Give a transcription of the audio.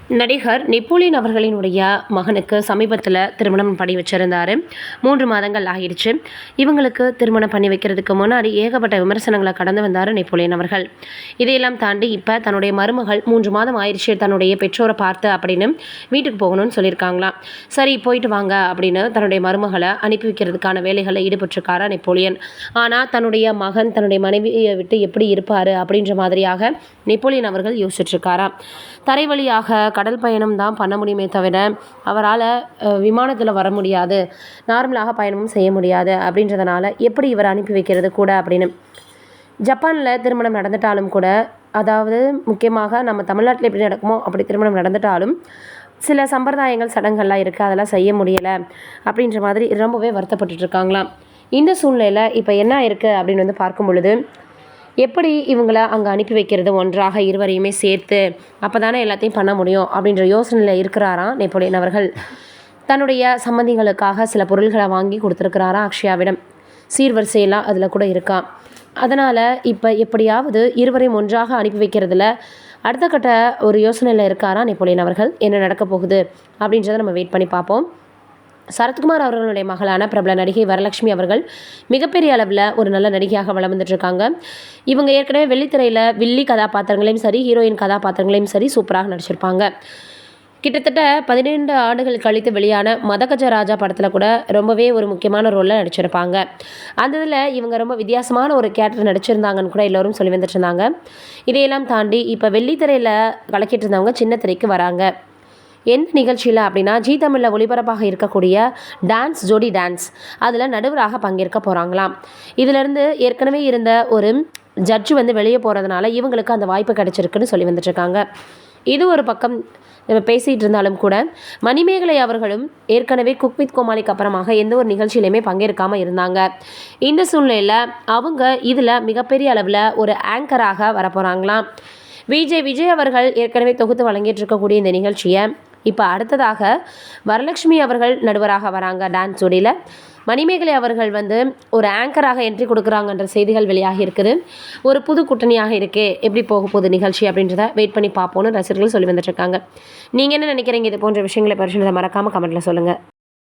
நடிகர் நெப்போலியன் அவர்களினுடைய மகனுக்கு சமீபத்தில் திருமணம் பண்ணி வச்சுருந்தார். 3 மாதங்கள் ஆகிடுச்சு. இவங்களுக்கு திருமணம் பண்ணி வைக்கிறதுக்கு முன்னாடி ஏகப்பட்ட விமர்சனங்களை கடந்து வந்தார் நெப்போலியன் அவர்கள். இதையெல்லாம் தாண்டி இப்போ தன்னுடைய மருமகள் 3 மாதம் ஆயிடுச்சு தன்னுடைய பெற்றோரை பார்த்து அப்படின்னு வீட்டுக்கு போகணும்னு சொல்லியிருக்காங்களாம். சரி போயிட்டு வாங்க அப்படின்னு தன்னுடைய மருமகளை அனுப்பி வைக்கிறதுக்கான வேலைகளில் ஈடுபட்டிருக்காரா நெப்போலியன். ஆனால் தன்னுடைய மகன் தன்னுடைய மனைவியை விட்டு எப்படி இருப்பார் அப்படின்ற மாதிரியாக நெப்போலியன் அவர்கள் யோசிச்சுட்ருக்காராம். தரை வழியாக கடல் பயணம் தான் பண்ண முடியுமே தவிர அவரால் விமானத்தில் வர முடியாது, நார்மலாக பயணமும் செய்ய முடியாது. அப்படின்றதுனால எப்படி இவர் அனுப்பி வைக்கிறது கூட அப்படின்னு ஜப்பானில் திருமணம் நடந்துட்டாலும் கூட, அதாவது முக்கியமாக நம்ம தமிழ்நாட்டில் எப்படி நடக்குமோ அப்படி திருமணம் நடந்துட்டாலும் சில சம்பிரதாயங்கள் சடங்குகள்லாம் இருக்குது, அதெல்லாம் செய்ய முடியலை அப்படின்ற மாதிரி ரொம்பவே வருத்தப்பட்டுருக்காங்களாம். இந்த சூழ்நிலையில் இப்போ என்ன இருக்குது அப்படின்னு வந்து பார்க்கும் பொழுது, எப்படி இவங்கள அங்கே அனுப்பி வைக்கிறது ஒன்றாக இருவரையுமே சேர்த்து, அப்போ தானே எல்லாத்தையும் பண்ண முடியும் அப்படின்ற யோசனையில் இருக்கிறாராம் நெப்போலியன் அவர்கள். தன்னுடைய சம்பந்திகளுக்காக சில பொருள்களை வாங்கி கொடுத்துருக்கிறாராம் அக்ஷயாவிடம். சீர்வரிசையெல்லாம் அதில் கூட இருக்கா. அதனால் இப்போ எப்படியாவது இருவரையும் ஒன்றாக அனுப்பி வைக்கிறதுல அடுத்த கட்ட ஒரு யோசனையில் இருக்காராம் நெப்போலியன் அவர்கள். என்ன நடக்க போகுது அப்படின்றத நம்ம வெயிட் பண்ணி பார்ப்போம். சரத்குமார் அவர்களுடைய மகளான பிரபல நடிகை வரலட்சுமி அவர்கள் மிகப்பெரிய அளவில் ஒரு நல்ல நடிகையாக வளம் வந்துட்டுருக்காங்க. இவங்க ஏற்கனவே வெள்ளித்திரையில் வில்லி கதாபாத்திரங்களையும் சரி, ஹீரோயின் கதாபாத்திரங்களையும் சரி சூப்பராக நடிச்சிருப்பாங்க. கிட்டத்தட்ட 12 ஆண்டுகள் கழித்து வெளியான மதகஜராஜா படத்தில் கூட ரொம்பவே ஒரு முக்கியமான ரோலில் நடிச்சிருப்பாங்க. அந்த இதில் இவங்க ரொம்ப வித்தியாசமான ஒரு கேரக்டர் நடிச்சிருந்தாங்கன்னு கூட எல்லோரும் சொல்லி வந்துட்டு இருந்தாங்க. இதையெல்லாம் தாண்டி இப்போ வெள்ளித்திரையில் கலக்கிட்டு இருந்தவங்க சின்ன திரைக்கு வராங்க. எந்த நிகழ்ச்சியில் அப்படின்னா ஜி தமிழில் ஒளிபரப்பாக இருக்கக்கூடிய டான்ஸ் ஜோடி டான்ஸ், அதில் நடுவராக பங்கேற்க போகிறாங்களாம். இதிலிருந்து ஏற்கனவே இருந்த ஒரு ஜட்ஜு வந்து வெளியே போகிறதுனால இவங்களுக்கு அந்த வாய்ப்பு கிடைச்சிருக்குன்னு சொல்லி வந்துட்டுருக்காங்க. இது ஒரு பக்கம் நம்ம பேசிகிட்டு இருந்தாலும் கூட, மணிமேகலை அவர்களும் ஏற்கனவே குக் வித் கோமாளிக்கு அப்புறமாக எந்த ஒரு நிகழ்ச்சியிலையுமே பங்கேற்காமல் இருந்தாங்க. இந்த சூழ்நிலையில் அவங்க இதில் மிகப்பெரிய அளவில் ஒரு ஆங்கராக வரப்போகிறாங்களாம். விஜய் அவர்கள் ஏற்கனவே தொகுத்து வழங்கிட்டு இருக்கக்கூடிய இந்த நிகழ்ச்சியை இப்போ அடுத்ததாக வரலட்சுமி அவர்கள் நடுவராக வராங்க டான்ஸ் ஜோடியில். மணிமேகலை அவர்கள் வந்து ஒரு ஆங்கராக என்ட்ரி கொடுக்குறாங்கன்ற செய்திகள் வெளியாகி இருக்குது. ஒரு புது கூட்டணியாக இருக்கே, எப்படி போக போகுது நிகழ்ச்சி அப்படின்றத வெயிட் பண்ணி பார்ப்போன்னு ரசிகர்கள் சொல்லி வந்துட்டுருக்காங்க. நீங்கள் என்ன நினைக்கிறீங்க? இது போன்ற விஷயங்களை பரிசீலனை மறக்காமல் கமெண்ட்டில் சொல்லுங்கள்.